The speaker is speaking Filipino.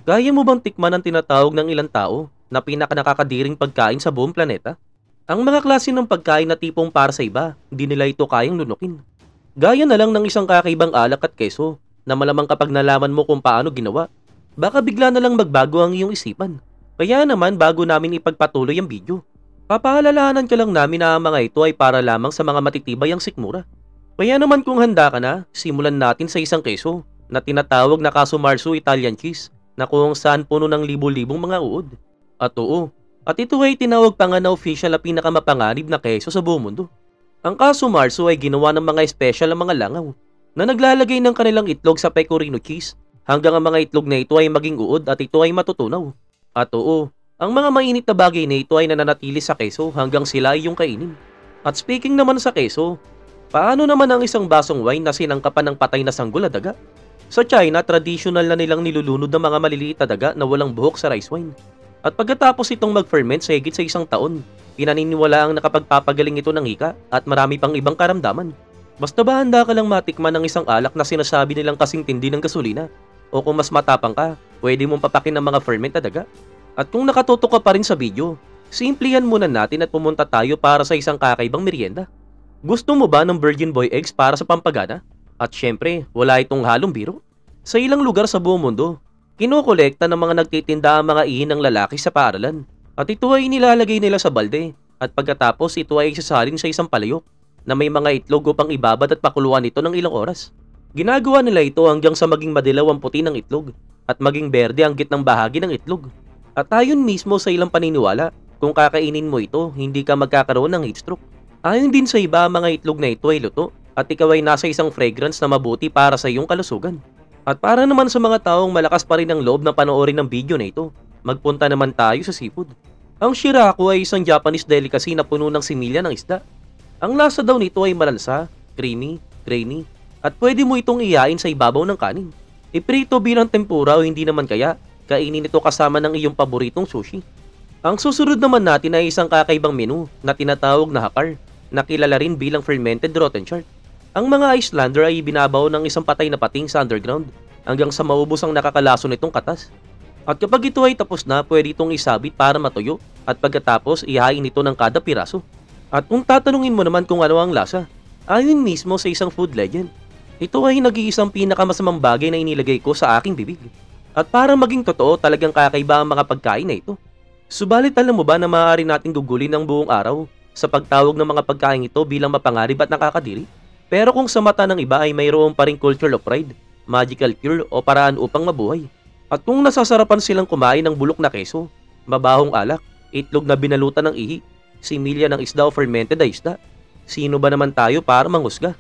Kaya mo bang tikman ang tinatawag ng ilang tao na pinakanakakadiring pagkain sa buong planeta? Ang mga klase ng pagkain na tipong para sa iba, hindi nila ito kayang lunukin. Gaya na lang ng isang kakaibang alak at keso na malamang kapag nalaman mo kung paano ginawa, baka bigla na lang magbago ang iyong isipan. Kaya naman bago namin ipagpatuloy ang video, papaalalahanan ka lang namin na ang mga ito ay para lamang sa mga matitibay ang sikmura. Kaya naman kung handa ka na, simulan natin sa isang keso na tinatawag na Casu Marzu Italian Cheese na kung saan puno ng libo-libong mga uod. At oo, at ito ay tinawag pa nga na official na pinakamapanganib na keso sa buong mundo. Ang Casu Marzu ay ginawa ng mga special na mga langaw na naglalagay ng kanilang itlog sa pecorino cheese hanggang ang mga itlog na ito ay maging uod at ito ay matutunaw. At oo, ang mga mainit na bagay na ito ay nananatili sa keso hanggang sila ay yung kainin. At speaking naman sa keso, paano naman ang isang basong wine na sinangkapan ng patay na sanggol na daga? Sa China, traditional na nilang nilulunod ng mga maliliit na daga na walang buhok sa rice wine. At pagkatapos itong mag-ferment sa higit sa isang taon, pinaniniwala ang nakapagpapagaling ito ng hika at marami pang ibang karamdaman. Basta ba handa ka lang matikman ng isang alak na sinasabi nilang kasing tindi ng gasolina? O kung mas matapang ka, pwede mong papakin ng mga ferment na daga? At kung nakatutok ka pa rin sa video, simplihan muna natin at pumunta tayo para sa isang kakaibang merienda. Gusto mo ba ng virgin boy eggs para sa pampagana? At syempre, wala itong halong biro. Sa ilang lugar sa buong mundo, kinokolekta ng mga nagtitinda ang mga ihi ng lalaki sa paaralan. At ito ay nilalagay nila sa balde. At pagkatapos ito ay isasalin sa isang palayok na may mga itlog upang ibabad at pakuluan ito ng ilang oras. Ginagawa nila ito hanggang sa maging madilaw ang puti ng itlog at maging berde ang gitnang bahagi ng itlog. At ayon mismo sa ilang paniniwala, kung kakainin mo ito, hindi ka magkakaroon ng heat stroke. Ayon din sa iba, mga itlog na ito ay luto at ikaw ay nasa isang fragrance na mabuti para sa iyong kalusugan. At para naman sa mga taong malakas pa rin ang loob na panoorin ng video na ito, magpunta naman tayo sa seafood. Ang shiraku ay isang Japanese delicacy na puno ng similya ng isda. Ang lasa daw nito ay malansa, creamy, grainy, at pwede mo itong iyain sa ibabaw ng kanin. Iprito bilang tempura o hindi naman kaya, kainin ito kasama ng iyong paboritong sushi. Ang susunod naman natin ay isang kakaibang menu na tinatawag na hakar, na kilala rin bilang fermented rotten shark. Ang mga Icelander ay binabaw ng isang patay na pating sa underground hanggang sa maubos ang nakakalaso nitong katas. At kapag ito ay tapos na, pwede itong isabit para matuyo at pagkatapos ihain ito ng kada piraso. At kung tatanungin mo naman kung ano ang lasa, ayon mismo sa isang food legend, ito ay nag-iisang pinakamasamang bagay na inilagay ko sa aking bibig. At para maging totoo, talagang kakaiba ang mga pagkain na ito. Subalit alam mo ba na maaari nating gugulin ng buong araw sa pagtawag ng mga pagkain ito bilang mapangarib at nakakadiri? Pero kung sa mata ng iba ay mayroong pa ring culture of pride, magical cure o paraan upang mabuhay. At kung nasasarapan silang kumain ng bulok na keso, mabahong alak, itlog na binalutan ng ihi, similya ng isda o fermented na isda, sino ba naman tayo para manghusga?